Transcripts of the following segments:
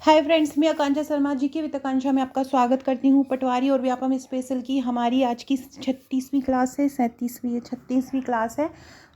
Hi friends, मैं आकांक्षा शर्मा जी की वित्त आकांक्षा में आपका स्वागत करती हूँ। पटवारी और व्यापम स्पेशल की हमारी आज की 36वीं क्लास है, 37वीं 36वीं क्लास है।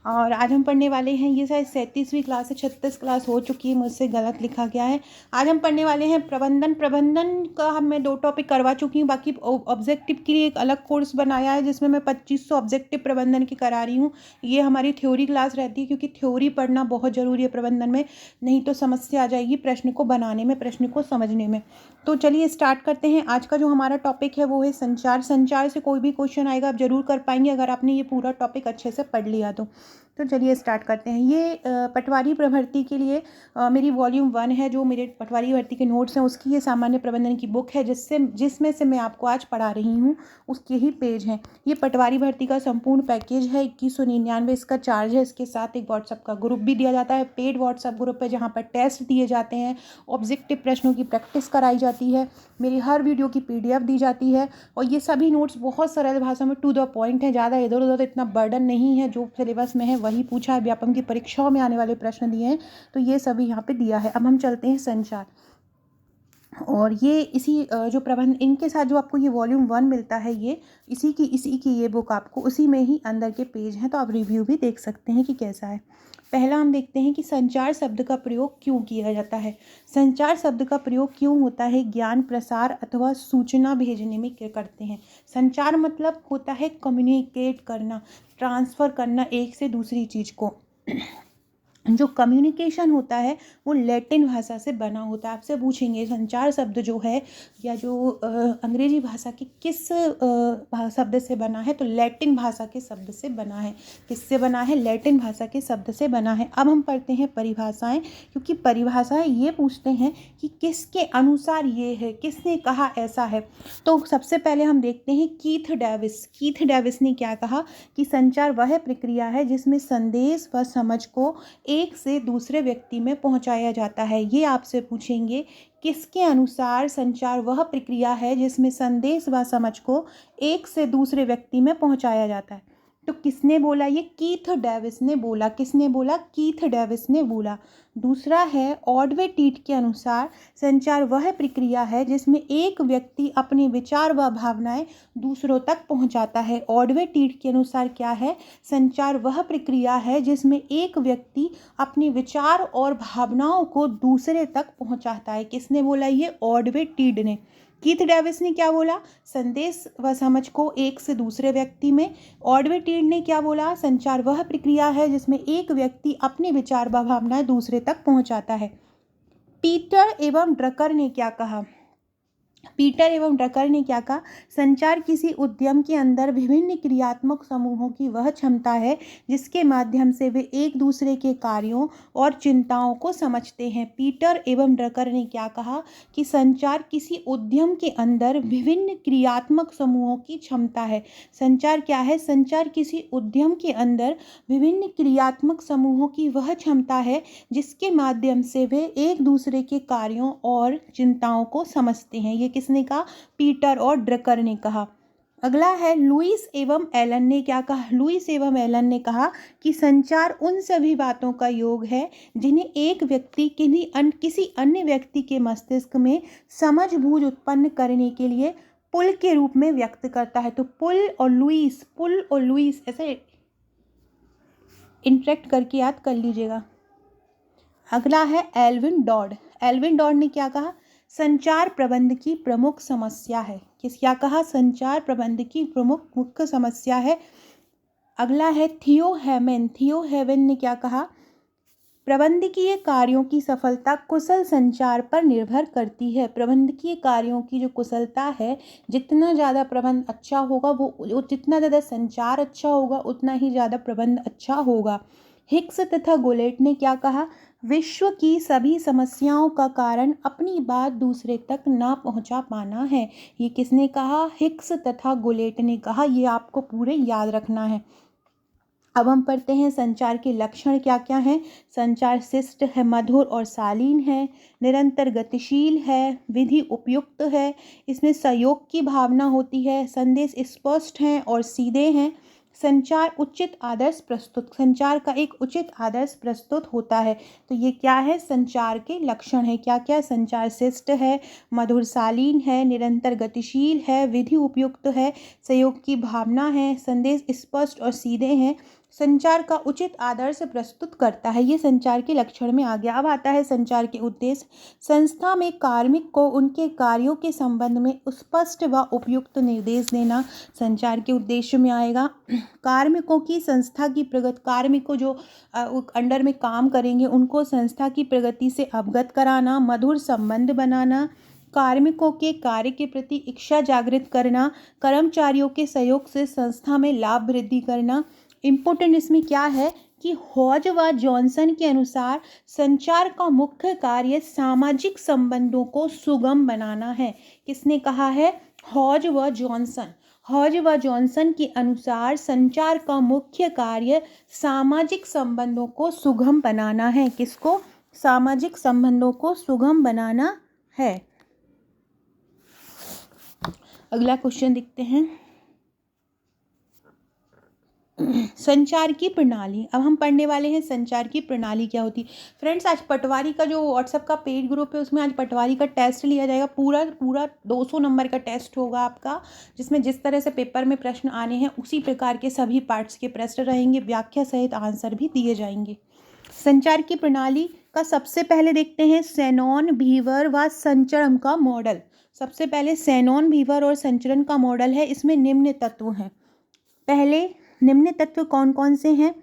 और आज हम पढ़ने वाले हैं, ये शायद 37वीं क्लास है, 36 क्लास हो चुकी है, मुझसे गलत लिखा गया है। आज हम पढ़ने वाले हैं प्रबंधन का मैं 2 टॉपिक करवा चुकी हूँ। बाकी ऑब्जेक्टिव के लिए एक अलग कोर्स बनाया है जिसमें मैं 2500 ऑब्जेक्टिव प्रबंधन की करा रही हूँ। ये हमारी थ्योरी क्लास रहती है क्योंकि थ्योरी पढ़ना बहुत ज़रूरी है प्रबंधन में, नहीं तो समस्या आ जाएगी प्रश्न को बनाने में, प्रश्न को समझने में। तो चलिए स्टार्ट करते हैं। आज का जो हमारा टॉपिक है वो है संचार। संचार से कोई भी क्वेश्चन आएगा आप जरूर कर पाएंगे अगर आपने ये पूरा टॉपिक अच्छे से पढ़ लिया तो चलिए स्टार्ट करते हैं। ये पटवारी प्रभर्ती के लिए मेरी वॉल्यूम 1 है, जो मेरे पटवारी भर्ती के नोट्स हैं उसकी ये सामान्य प्रबंधन की बुक है जिसमें से मैं आपको आज पढ़ा रही हूँ, उसके ही पेज हैं। ये पटवारी भर्ती का संपूर्ण पैकेज है, 2199 इसका चार्ज है। इसके साथ एक व्हाट्सएप का ग्रुप भी दिया जाता है, पेड व्हाट्सएप ग्रुप है जहाँ पर टेस्ट दिए जाते हैं, ऑब्जेक्टिव प्रश्नों की प्रैक्टिस कराई जाती है, मेरी हर वीडियो की PDF दी जाती है। और ये सभी नोट्स बहुत सरल भाषा में टू द पॉइंट है, ज़्यादा इधर उधर इतना बर्डन नहीं है। जो सिलेबस में है वही पूछा है, व्यापम की परीक्षाओं में आने वाले प्रश्न दिए हैं, तो ये सभी यहाँ पे दिया है। अब हम चलते हैं संचार। और ये इसी जो प्रबंध इनके साथ जो आपको ये वॉल्यूम 1 मिलता है, ये इसी की ये बुक आपको उसी में ही अंदर के पेज हैं, तो आप रिव्यू भी देख सकते हैं कि कैसा है। पहला हम देखते हैं कि संचार शब्द का प्रयोग क्यों किया जाता है। संचार शब्द का प्रयोग क्यों होता है? ज्ञान प्रसार अथवा सूचना भेजने में करते हैं। संचार मतलब होता है कम्युनिकेट करना, ट्रांसफ़र करना एक से दूसरी चीज़ को। जो कम्युनिकेशन होता है वो लैटिन भाषा से बना होता है। आपसे पूछेंगे संचार शब्द जो है या जो अंग्रेजी भाषा के किस शब्द से बना है, तो लैटिन भाषा के शब्द से बना है। किससे बना है? लैटिन भाषा के शब्द से बना है। अब हम पढ़ते हैं परिभाषाएं, क्योंकि परिभाषाएं ये पूछते हैं कि किसके अनुसार ये है, किसने कहा ऐसा है। तो सबसे पहले हम देखते हैं कीथ डेविस ने क्या कहा कि संचार वह प्रक्रिया है जिसमें संदेश व समझ को एक से दूसरे व्यक्ति में पहुंचाया जाता है। ये आपसे पूछेंगे किसके अनुसार संचार वह प्रक्रिया है जिसमें संदेश व समझ को एक से दूसरे व्यक्ति में पहुंचाया जाता है। तो किसने बोला? ये कीथ डेविस ने बोला। किसने बोला? कीथ डेविस ने बोला। दूसरा है ऑडवे टीट के अनुसार संचार वह प्रक्रिया है जिसमें एक व्यक्ति अपने विचार व भावनाएं दूसरों तक पहुंचाता है। ऑडवे टीट के अनुसार क्या है? संचार वह प्रक्रिया है जिसमें एक व्यक्ति अपने विचार और भावनाओं को दूसरे तक पहुंचाता है। किसने बोला? ये ऑडवे टीड ने। कीथ डेविस ने क्या बोला? संदेश व समझ को एक से दूसरे व्यक्ति में। ऑडवे टीड ने क्या बोला? संचार वह प्रक्रिया है जिसमें एक व्यक्ति अपने विचार व भावनाएं दूसरे तक पहुंचाता है। पीटर एवं ड्रकर ने क्या कहा? पीटर एवं ड्रकर ने क्या कहा? संचार किसी उद्यम के अंदर विभिन्न क्रियात्मक समूहों की वह क्षमता है जिसके माध्यम से वे एक दूसरे के कार्यों और चिंताओं को समझते हैं। पीटर एवं ड्रकर ने क्या कहा कि संचार किसी उद्यम के अंदर विभिन्न क्रियात्मक समूहों की क्षमता है। संचार क्या है? संचार किसी उद्यम के अंदर विभिन्न क्रियात्मक समूहों की वह क्षमता है जिसके माध्यम से वे एक दूसरे के कार्यों और चिंताओं को समझते हैं। ये किसने कहा? पीटर और ड्रकर ने कहा। अगला है लुईस एवं एलन ने क्या कहा? लुईस एवं एलन ने कहा कि संचार उन सभी बातों का योग है जिन्हें एक व्यक्ति किसी अन्य व्यक्ति के मस्तिष्क में समझ बूझ उत्पन्न करने के लिए पुल के रूप में व्यक्त करता है। तो पुल और लुईस ऐसे इंटरेक्ट करके याद कर लीजिएगा। अगला है एल्विन डॉड ने क्या कहा? संचार प्रबंध की प्रमुख समस्या है। क्या कहा? संचार प्रबंध की मुख्य समस्या है। अगला है थियो हेवन ने क्या कहा? प्रबंधकीय कार्यों की सफलता कुशल संचार पर निर्भर करती है। प्रबंधकीय कार्यों की जो कुशलता है, जितना ज़्यादा प्रबंध अच्छा होगा वो जितना ज़्यादा संचार अच्छा होगा उतना ही ज़्यादा प्रबंध अच्छा होगा। हिक्स तथा गोलेट ने क्या कहा? विश्व की सभी समस्याओं का कारण अपनी बात दूसरे तक ना पहुंचा पाना है। ये किसने कहा? हिक्स तथा गोलेट ने कहा। ये आपको पूरे याद रखना है। अब हम पढ़ते हैं संचार के लक्षण क्या क्या हैं। संचार शिष्ट है, मधुर और शालीन है, निरंतर गतिशील है, विधि उपयुक्त है, इसमें सहयोग की भावना होती है, संदेश स्पष्ट हैं और सीधे हैं, संचार उचित आदर्श प्रस्तुत, संचार का एक उचित आदर्श प्रस्तुत होता है। तो ये क्या है, संचार के लक्षण है। क्या क्या, संचार शिष्ट है, मधुर शालीन है, निरंतर गतिशील है, विधि उपयुक्त है, सहयोग की भावना है, संदेश स्पष्ट और सीधे हैं, संचार का उचित आदर्श प्रस्तुत करता है। ये संचार के लक्षण में आ गया। अब आता है संचार के उद्देश्य। संस्था में कार्मिक को उनके कार्यों के संबंध में स्पष्ट व उपयुक्त निर्देश देना संचार के उद्देश्य में आएगा। कार्मिकों की संस्था की प्रगति, कार्मिकों जो अंडर में काम करेंगे उनको संस्था की प्रगति से अवगत कराना, मधुर संबंध बनाना, कार्मिकों के कार्य के प्रति इच्छा जागृत करना, कर्मचारियों के सहयोग से संस्था में लाभ वृद्धि करना। इम्पोर्टेंट इसमें क्या है कि हॉज व जॉनसन के अनुसार संचार का मुख्य कार्य सामाजिक संबंधों को सुगम बनाना है। किसने कहा है, हॉज व जॉनसन। हॉज व जॉनसन के अनुसार संचार का मुख्य कार्य सामाजिक संबंधों को सुगम बनाना है। किसको, सामाजिक संबंधों को सुगम बनाना है। अगला क्वेश्चन देखते हैं। संचार की प्रणाली। अब हम पढ़ने वाले हैं संचार की प्रणाली क्या होती। फ्रेंड्स, आज पटवारी का जो व्हाट्सएप का पेड ग्रुप है उसमें आज पटवारी का टेस्ट लिया जाएगा। पूरा 200 नंबर का टेस्ट होगा आपका, जिसमें जिस तरह से पेपर में प्रश्न आने हैं उसी प्रकार के सभी पार्ट्स के प्रश्न रहेंगे, व्याख्या सहित आंसर भी दिए जाएंगे। संचार की प्रणाली का सबसे पहले देखते हैं शैनॉन, बीवर व संचरण का मॉडल। सबसे पहले शैनॉन, बीवर और संचरण का मॉडल है। इसमें निम्न तत्व हैं। पहले निम्न तत्व कौन कौन से हैं।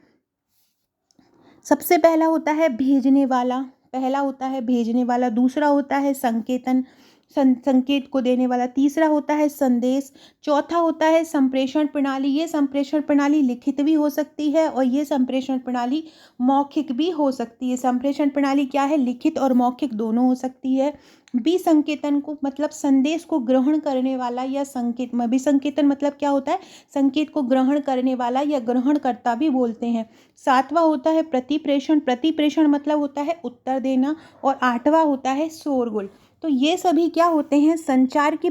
सबसे पहला होता है भेजने वाला, पहला होता है भेजने वाला, दूसरा होता है संकेतन, संकेत को देने वाला, तीसरा होता है संदेश, चौथा होता है संप्रेषण प्रणाली। ये संप्रेषण प्रणाली लिखित भी हो सकती है और ये संप्रेषण प्रणाली मौखिक भी हो सकती है। संप्रेषण प्रणाली क्या है, लिखित और मौखिक दोनों हो सकती है। विसंकेतन को मतलब संदेश को ग्रहण करने वाला या संकेत, विसंकेतन मतलब क्या होता है, संकेत को ग्रहण करने वाला या ग्रहणकर्ता भी बोलते हैं। सातवां होता है प्रतिप्रेषण, प्रतिप्रेषण मतलब होता है उत्तर देना, और आठवां होता है शोरगुल। तो ये सभी क्या होते हैं, संचार की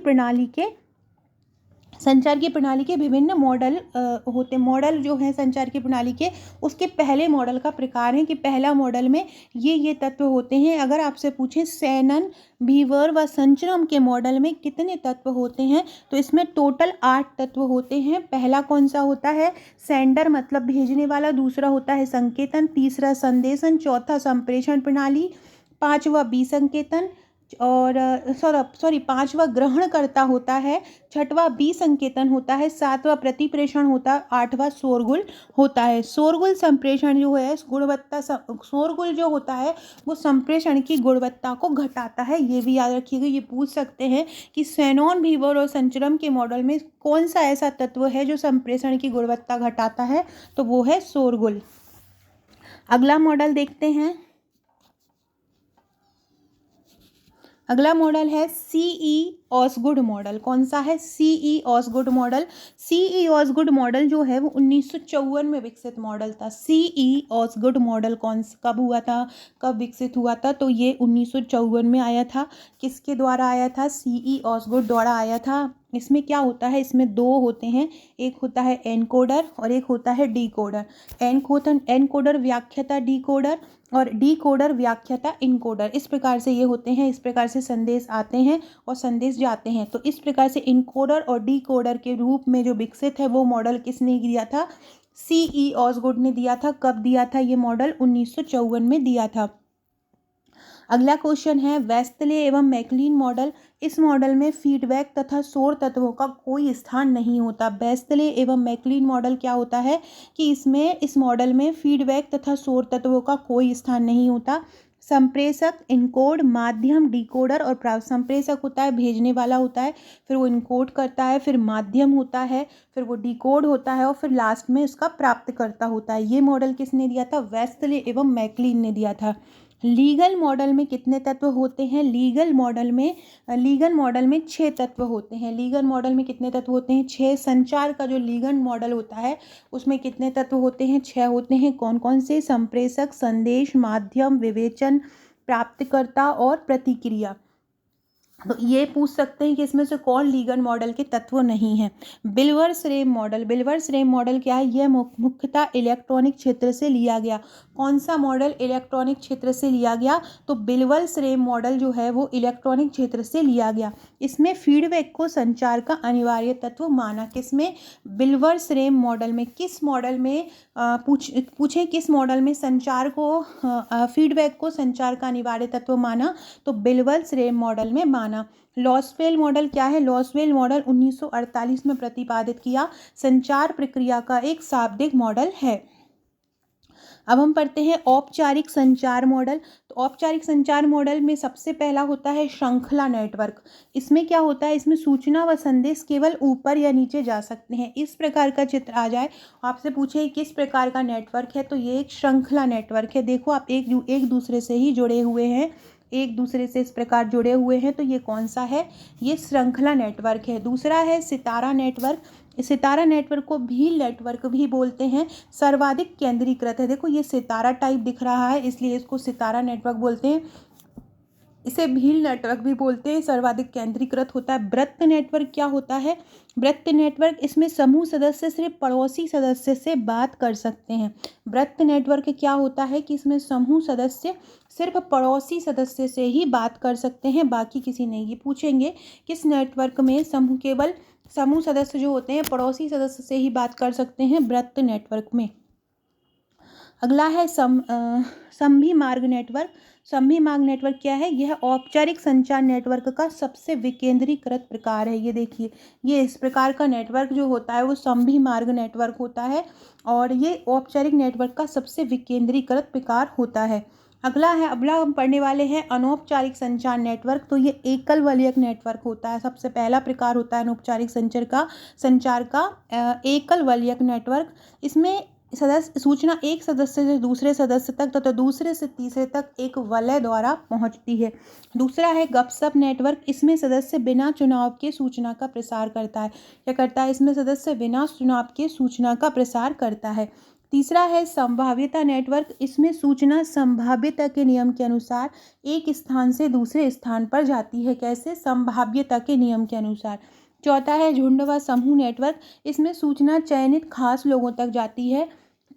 प्रणाली के विभिन्न मॉडल होते। मॉडल जो है संचार की प्रणाली के, उसके पहले मॉडल का प्रकार है कि पहला मॉडल में ये तत्व होते हैं। अगर आपसे पूछें शैनन, बीवर व संचरम के मॉडल में कितने तत्व होते हैं, तो इसमें टोटल 8 तत्व होते हैं। पहला कौन सा होता है, सेंडर मतलब भेजने वाला, दूसरा होता है संकेतन, तीसरा संदेशन, चौथा संप्रेषण प्रणाली, पांचवा विसंकेतन, और पांचवा ग्रहणकर्ता होता है, छठवां विसंकेतन होता है, सातवां प्रतिप्रेषण होता है, आठवां शोरगुल होता है। शोरगुल संप्रेषण जो है शोरगुल जो होता है वो संप्रेषण की गुणवत्ता को घटाता है। ये भी याद रखिएगा, ये पूछ सकते हैं कि शैनॉन, बीवर और संचरम के मॉडल में कौन सा ऐसा तत्व है जो संप्रेषण की गुणवत्ता घटाता है, तो वो है शोरगुल। अगला मॉडल देखते हैं। अगला मॉडल है सीई ऑसगुड मॉडल। कौन सा है, सीई ऑसगुड मॉडल। सीई ऑसगुड मॉडल जो है वो 1954 में विकसित मॉडल था। सीई ऑसगुड मॉडल कब हुआ था, कब विकसित हुआ था, तो ये 1954 में आया था। किसके द्वारा आया था, सीई ऑसगुड द्वारा आया था। इसमें क्या होता है, इसमें 2 होते हैं, एक होता है एनकोडर और एक होता है डीकोडर। एनकोडर व्याख्याता डीकोडर और डीकोडर व्याख्याता इनकोडर। इस प्रकार से ये होते हैं, इस प्रकार से संदेश आते हैं और संदेश जाते हैं। तो इस प्रकार से इनकोडर और डीकोडर के रूप में जो विकसित है वो मॉडल किसने दिया था, सीई ऑसगुड ने दिया था। कब दिया था ये मॉडल, 1954 में दिया था। अगला क्वेश्चन है वेस्तले एवं मैकलीन मॉडल। इस मॉडल में फीडबैक तथा शोर तत्वों का कोई स्थान नहीं होता। वेस्तले एवं मैकलीन मॉडल क्या होता है कि इस मॉडल में फीडबैक तथा शोर तत्वों का कोई स्थान नहीं होता। संप्रेषक, इनकोड, माध्यम, डिकोडर और संप्रेषक होता है, भेजने वाला होता है, फिर वो इनकोड करता है, फिर माध्यम होता है, फिर वो डिकोड होता है और फिर लास्ट में उसका प्राप्तकर्ता होता है। ये मॉडल किसने दिया था, वेस्तले एवं मैकलीन ने दिया था। लीगल मॉडल में कितने तत्व होते हैं, लीगल मॉडल में 6 तत्व होते हैं। लीगल मॉडल में कितने तत्व होते हैं, 6। संचार का जो लीगल मॉडल होता है उसमें कितने तत्व होते हैं, 6 होते हैं। कौन कौन से, संप्रेषक, संदेश, माध्यम, विवेचन, प्राप्तकर्ता और प्रतिक्रिया। तो ये पूछ सकते हैं कि इसमें से कौन लीगेंड मॉडल के तत्व नहीं है। बिल्वर्स-रेम मॉडल, बिल्वर्स-रेम मॉडल क्या है? यह मुख्यतः इलेक्ट्रॉनिक क्षेत्र से लिया गया। कौन सा मॉडल इलेक्ट्रॉनिक क्षेत्र से लिया गया? तो बिल्वर्स-रेम मॉडल जो है वो इलेक्ट्रॉनिक क्षेत्र से लिया गया। इसमें फीडबैक को संचार का अनिवार्य तत्व माना। किसमें? बिल्वर्स-रेम मॉडल में। किस मॉडल में? पूछे किस मॉडल में संचार को फीडबैक को संचार का अनिवार्य तत्व माना? तो बिल्वर्स-रेम मॉडल में माना। लॉसवेल मॉडल क्या है? लॉसवेल मॉडल 1948 में प्रतिपादित किया संचार प्रक्रिया का एक शाब्दिक मॉडल है। अब हम पढ़ते हैं औपचारिक संचार मॉडल। तो औपचारिक संचार मॉडल में सबसे पहला होता है श्रृंखला नेटवर्क। इसमें क्या होता है? इसमें सूचना व संदेश केवल ऊपर या नीचे जा सकते हैं। इस प्रकार का चित्र आ जाए, आपसे पूछे किस प्रकार का नेटवर्क है, तो ये एक श्रृंखला नेटवर्क है। देखो आप एक दूसरे से ही जुड़े हुए हैं, एक दूसरे से इस प्रकार जुड़े हुए हैं, तो ये कौन सा है? ये श्रृंखला नेटवर्क है। दूसरा है सितारा नेटवर्क। सितारा नेटवर्क को भील नेटवर्क भी बोलते हैं। सर्वाधिक केंद्रीकृत है। देखो ये सितारा टाइप दिख रहा है, इसलिए इसको सितारा नेटवर्क बोलते हैं। इसे भील नेटवर्क भी बोलते हैं। सर्वाधिक केंद्रीकृत होता है। वृत्त नेटवर्क क्या होता है? वृत्त नेटवर्क, इसमें समूह सदस्य सिर्फ पड़ोसी सदस्य से बात कर सकते हैं। वृत्त नेटवर्क क्या होता है कि इसमें समूह सदस्य सिर्फ पड़ोसी सदस्य से ही बात कर सकते हैं, बाकी किसी नहीं। ये पूछेंगे किस नेटवर्क में केवल समूह सदस्य जो होते हैं पड़ोसी सदस्य से ही बात कर सकते हैं? वृत्त नेटवर्क में। अगला है संभी मार्ग नेटवर्क। संभी मार्ग नेटवर्क क्या है? यह औपचारिक संचार नेटवर्क का सबसे विकेंद्रीकृत प्रकार है। ये देखिए, ये इस प्रकार का नेटवर्क जो होता है वो संभी मार्ग नेटवर्क होता है, और ये औपचारिक नेटवर्क का सबसे विकेंद्रीकृत प्रकार होता है। अगला हम पढ़ने वाले हैं अनौपचारिक संचार नेटवर्क। तो ये एकल वलयक नेटवर्क होता है। सबसे पहला प्रकार होता है अनौपचारिक संचार का एकल वलयक नेटवर्क। इसमें सूचना एक सदस्य से दूसरे सदस्य तक तथा दूसरे से तीसरे तक एक वलय द्वारा पहुंचती है। दूसरा है गपशप नेटवर्क। इसमें सदस्य बिना चुनाव के सूचना का प्रसार करता है। क्या करता है? इसमें सदस्य बिना चुनाव के सूचना का प्रसार करता है। तीसरा है संभाव्यता नेटवर्क। इसमें सूचना संभाव्यता के नियम के अनुसार एक स्थान से दूसरे स्थान पर जाती है। कैसे? संभाव्यता के नियम के अनुसार। चौथा है झुंड व समूह नेटवर्क। इसमें सूचना चयनित खास लोगों तक जाती है।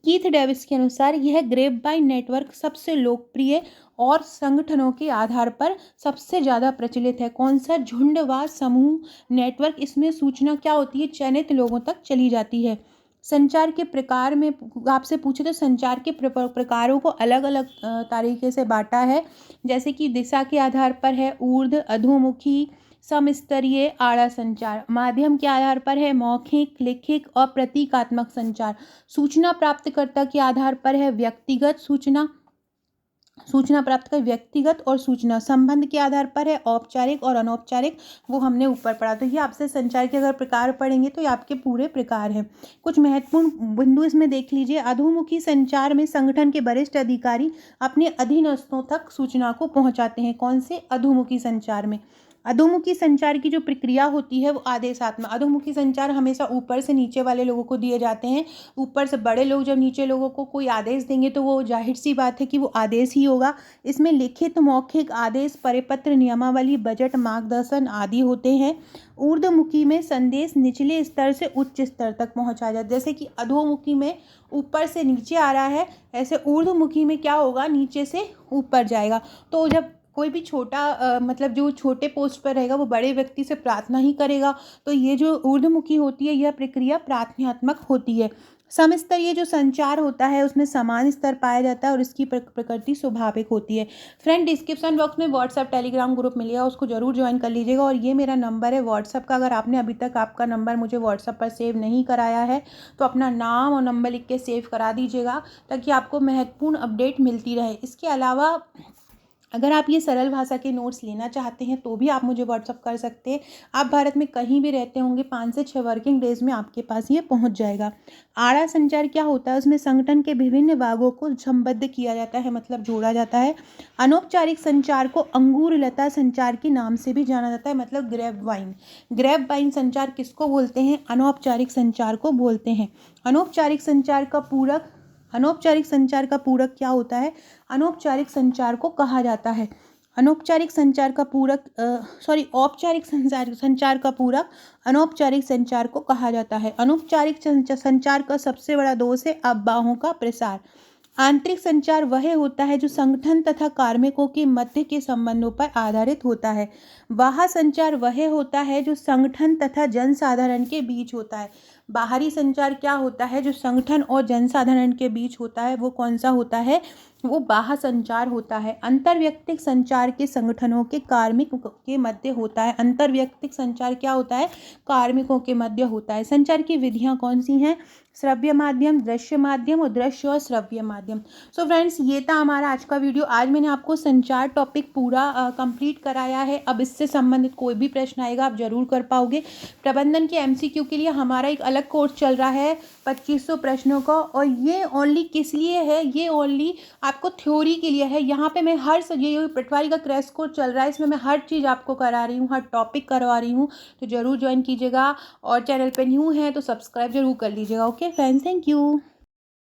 कीथ डेविस के अनुसार यह ग्रेपवाइन नेटवर्क सबसे लोकप्रिय और संगठनों के आधार पर सबसे ज़्यादा प्रचलित है। कौन सा? झुंड व समूह नेटवर्क। इसमें सूचना क्या होती है? चयनित लोगों तक चली जाती है। संचार के प्रकार में आपसे पूछे तो संचार के प्रकारों को अलग अलग तरीके से बांटा है। जैसे कि दिशा के आधार पर है ऊर्ध्व, अधोमुखी, समस्तरीय, आड़ा संचार। माध्यम के आधार पर है मौखिक, लिखित और प्रतीकात्मक संचार। सूचना प्राप्तकर्ता के आधार पर है व्यक्तिगत सूचना प्राप्त कर व्यक्तिगत और सूचना संबंध के आधार पर है औपचारिक और अनौपचारिक। वो हमने ऊपर पढ़ा। तो ये आपसे संचार के अगर प्रकार पढ़ेंगे तो ये आपके पूरे प्रकार हैं। कुछ महत्वपूर्ण बिंदु इसमें देख लीजिए। अधोमुखी संचार में संगठन के वरिष्ठ अधिकारी अपने अधीनस्थों तक सूचना को पहुंचाते हैं। कौन से? अधोमुखी संचार में। अधोमुखी संचार की जो प्रक्रिया होती है वो आदेशात्मक। अधोमुखी संचार हमेशा ऊपर से नीचे वाले लोगों को दिए जाते हैं। ऊपर से बड़े लोग जब नीचे लोगों को कोई आदेश देंगे तो वो जाहिर सी बात है कि वो आदेश ही होगा। इसमें लिखित, मौखिक आदेश, परिपत्र, नियमावली, बजट, मार्गदर्शन आदि होते हैं। ऊर्ध्वमुखी में संदेश निचले स्तर से उच्च स्तर तक पहुंचाया जाता है। जैसे कि अधोमुखी में ऊपर से नीचे आ रहा है, ऐसे ऊर्ध्वमुखी में क्या होगा? नीचे से ऊपर जाएगा। तो जब कोई भी छोटा मतलब जो छोटे पोस्ट पर रहेगा वो बड़े व्यक्ति से प्रार्थना ही करेगा। तो ये जो ऊर्ध्वमुखी होती है यह प्रक्रिया प्रार्थनात्मक होती है। समस्तरीय जो संचार होता है उसमें समान स्तर पाया जाता है और इसकी प्रकृति स्वाभाविक होती है। फ्रेंड, डिस्क्रिप्शन बॉक्स में व्हाट्सएप टेलीग्राम ग्रुप मिलेगा, उसको जरूर ज्वाइन कर लीजिएगा। और ये मेरा नंबर है व्हाट्सएप का। अगर आपने अभी तक आपका नंबर मुझे व्हाट्सएप पर सेव नहीं कराया है तो अपना नाम और नंबर लिख के सेव करा दीजिएगा, ताकि आपको महत्वपूर्ण अपडेट मिलती रहे। इसके अलावा अगर आप ये सरल भाषा के नोट्स लेना चाहते हैं तो भी आप मुझे व्हाट्सअप कर सकते हैं। आप भारत में कहीं भी रहते होंगे, 5 से 6 वर्किंग डेज में आपके पास ये पहुंच जाएगा। आड़ा संचार क्या होता है? उसमें संगठन के विभिन्न भागों को संबद्ध किया जाता है, मतलब जोड़ा जाता है। अनौपचारिक संचार को अंगूर लता संचार के नाम से भी जाना जाता है, मतलब ग्रेपवाइन संचार किसको बोलते हैं? अनौपचारिक संचार को बोलते हैं। अनौपचारिक संचार का पूरक क्या होता है? अनौपचारिक संचार को कहा जाता है। अनौपचारिक संचार का पूरक औपचारिक संचार का पूरक अनौपचारिक संचार को कहा जाता है। अनौपचारिक संचार का सबसे बड़ा दोष है अफवाहों का प्रसार। आंतरिक संचार वह होता है जो संगठन तथा कार्मिकों के मध्य के संबंधों पर आधारित होता है। बाह्य संचार वह होता है जो संगठन तथा जनसाधारण के बीच होता है। बाहरी संचार क्या होता है? जो संगठन और जनसाधारण के बीच होता है वो कौन सा होता है? वो बाह्य संचार होता है। अंतर्व्यक्तिक संचार के संगठनों के कार्मिकों के मध्य होता है। अंतर्व्यक्तिक संचार क्या होता है? कार्मिकों के मध्य होता है। संचार की विधियां कौन सी हैं? श्रव्य माध्यम, दृश्य माध्यम और दृश्य और श्रव्य माध्यम। सो फ्रेंड्स, ये था हमारा आज का वीडियो। आज मैंने आपको संचार टॉपिक पूरा कंप्लीट कराया है। अब इससे संबंधित कोई भी प्रश्न आएगा आप जरूर कर पाओगे। प्रबंधन के एमसीक्यू के लिए हमारा एक अलग कोर्स चल रहा है 2500 प्रश्नों का, और ये ओनली किस लिए है? ये ओनली आपको थ्योरी के लिए है। यहाँ पे मैं ये पटवारी का क्रैश कोर्स चल रहा है, इसमें मैं हर चीज़ आपको करा रही हूँ, हर टॉपिक करवा रही हूँ। तो ज़रूर ज्वाइन कीजिएगा, और चैनल पे न्यू है तो सब्सक्राइब जरूर कर लीजिएगा। Okay friends, thank you.